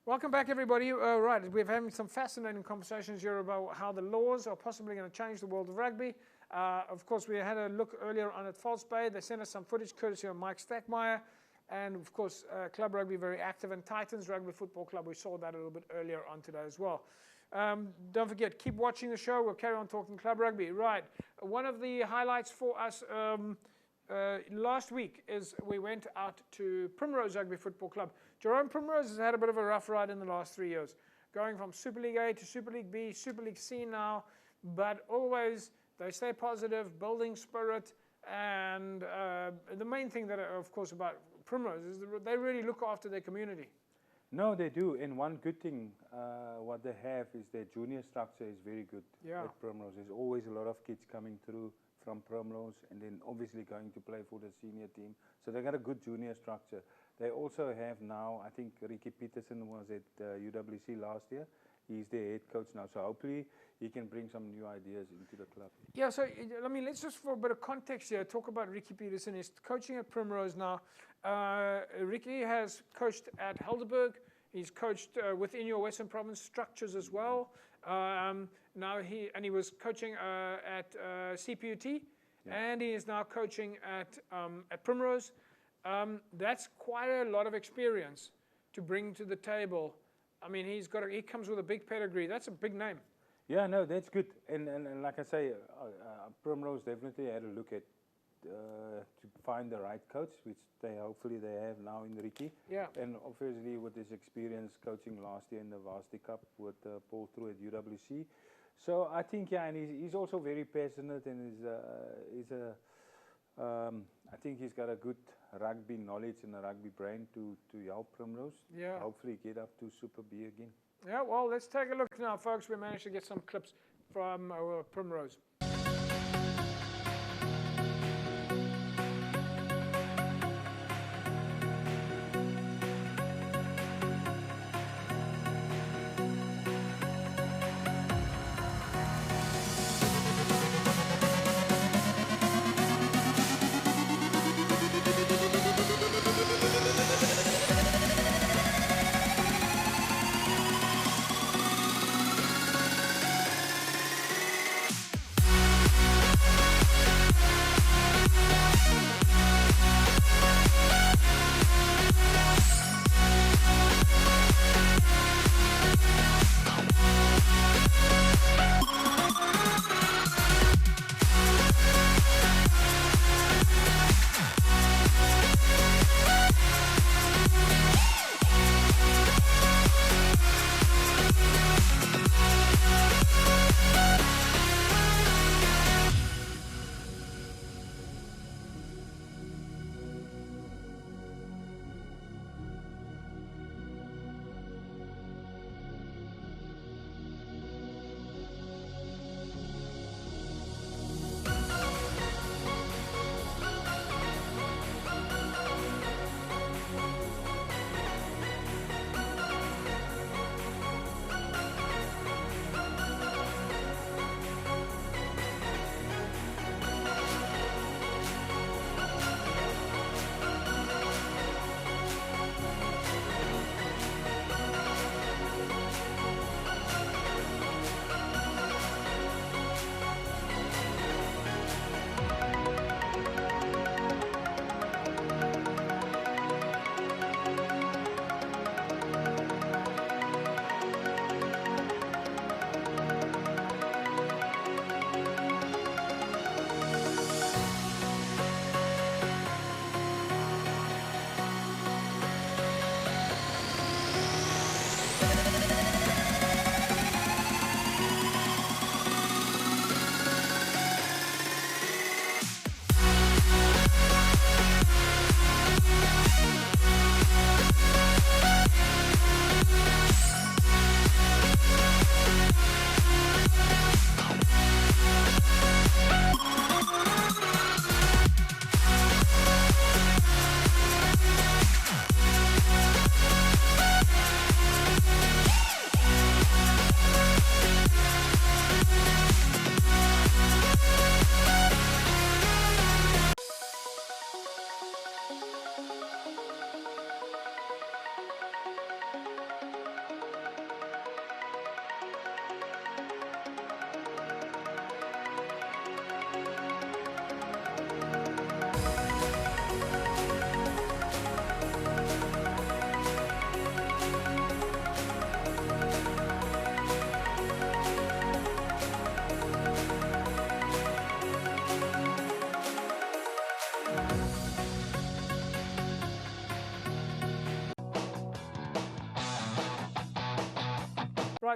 Welcome back, everybody. Right, we're having some fascinating conversations here about how the laws are possibly going to change the world of rugby. Of course, we had a look earlier on at False Bay. They sent us some footage courtesy of Mike Stackmeyer. And, of course, Club Rugby very active. And Titans Rugby Football Club, we saw that a little bit earlier on today as well. Don't forget, keep watching the show. We'll carry on talking Club Rugby. Right, one of the highlights for us last week is we went out to Primrose Rugby Football Club. Jerome Primrose has had a bit of a rough ride in the last 3 years, going from Super League A to Super League B, Super League C now, but always they stay positive, building spirit, and the main thing that, of course, about Primrose is they really look after their community. No, they do, and one good thing what they have is their junior structure is very good at Primrose. There's always a lot of kids coming through from Primrose and then obviously going to play for the senior team. So they got a good junior structure. They also have now, I think Ricky Peterson was at UWC last year. He's their head coach now. So hopefully he can bring some new ideas into the club. Yeah, so I mean, let's just for a bit of context here, talk about Ricky Peterson. He's coaching at Primrose now. Ricky has coached at Helderberg. He's coached within your Western Province structures as well. Now he was coaching at CPUT, and he is now coaching at Primrose. That's quite a lot of experience to bring to the table. I mean, he comes with a big pedigree. That's a big name. Yeah, no, that's good. And like I say, Primrose definitely had a look at to find the right coach, which hopefully they have now in Ricky. Yeah. And obviously with his experience coaching last year in the Varsity Cup with Paul through at UWC. So I think, yeah, and he's also very passionate, and I think he's got a good rugby knowledge and a rugby brain to help Primrose. Yeah. Hopefully get up to Super B again. Yeah, well, let's take a look now, folks. We managed to get some clips from Primrose.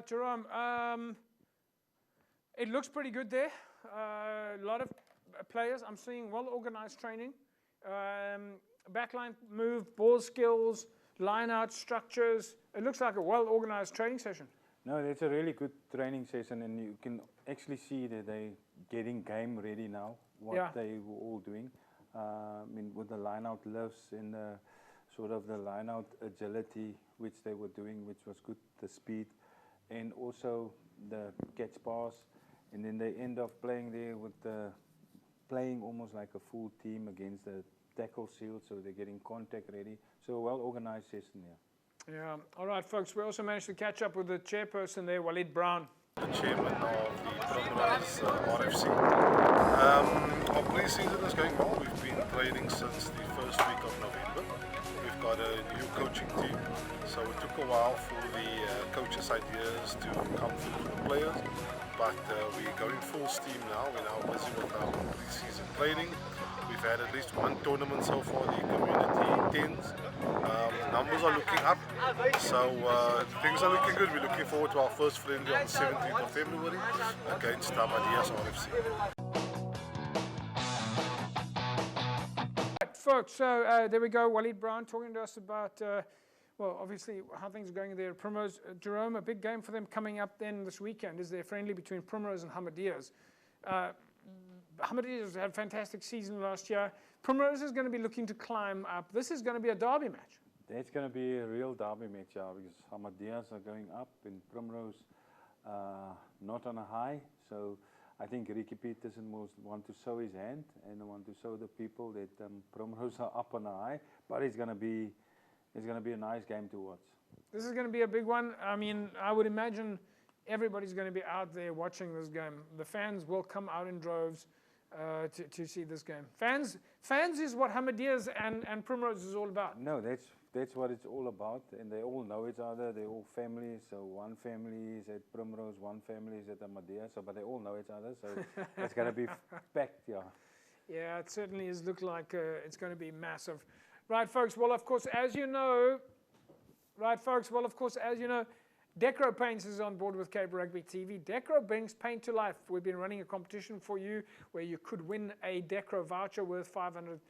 right, Jerome. It looks pretty good there. A lot of players. I'm seeing well-organized training. Backline move, ball skills, line-out structures. It looks like a well-organized training session. No, it's a really good training session, and you can actually see that they're getting game ready now, what they were all doing. I mean, with the line-out lifts and sort of the line-out agility, which they were doing, which was good, the speed, and also the catch pass. And then they end up playing there with playing almost like a full team against the tackle shield, so they're getting contact ready. So a well-organized session, yeah. Yeah. All right, folks. We also managed to catch up with the chairperson there, Walid Brown. The chairman of the Primrose RFC. Our pre-season is going well. We've been training since the first week of November. We've got a new coaching team, so it took a while for the coaches' ideas to come through the players. But we're going full steam now. We're now busy with our pre-season training. We've had at least one tournament so far, the community tens. Numbers are looking up, so things are looking good. We're looking forward to our first friendly on the 17th of February against Primrose RFC. Right, folks, so there we go. Walid Brown talking to us about, well, obviously how things are going there. Primrose, Jerome, a big game for them coming up then this weekend is their friendly between Primrose and Ahmadiyya's. Ahmadiyya's had a fantastic season last year. Primrose is going to be looking to climb up. This is going to be a derby match. That's going to be a real derby match, yeah, because Ahmadiyya's are going up and Primrose not on a high. So I think Ricky Peterson will want to show his hand and want to show the people that Primrose are up on a high. But it's going to be a nice game to watch. This is going to be a big one. I mean, I would imagine everybody's going to be out there watching this game. The fans will come out in droves to see this game. Fans is what Ahmadiyya's and Primrose is all about. No, that's what it's all about, and they all know each other. They're all families. So one family is at Primrose, one family is at Ahmadiyya. So, but they all know each other. So it's going to be packed, yeah. Yeah, it certainly is. Look like it's going to be massive. Right, folks. Well, of course, as you know. Decro Paints is on board with Cape Rugby TV. Decro brings paint to life. We've been running a competition for you where you could win a Decro voucher worth 500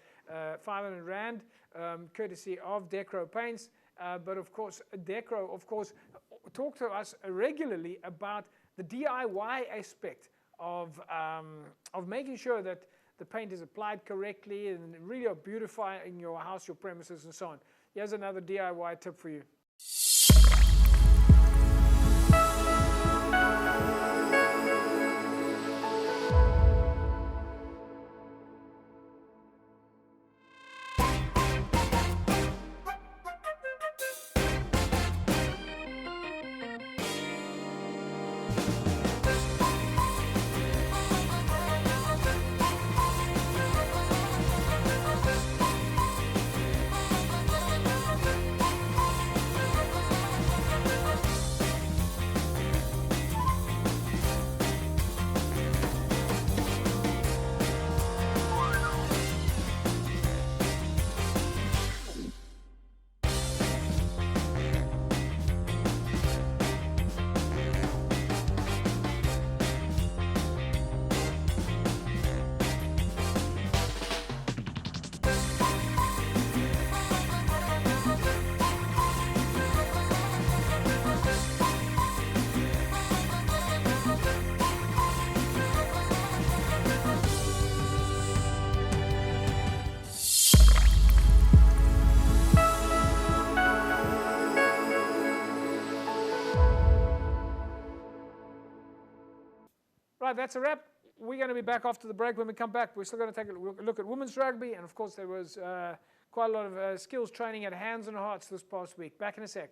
Rand, courtesy of Decro Paints. But of course, Decro, talk to us regularly about the DIY aspect of making sure that the paint is applied correctly and really are beautifying your house, your premises, and so on. Here's another DIY tip for you. Right, that's a wrap. We're going to be back after the break. When we come back, we're still going to take a look at women's rugby. And of course, there was quite a lot of skills training at Hands and Hearts this past week. Back in a sec.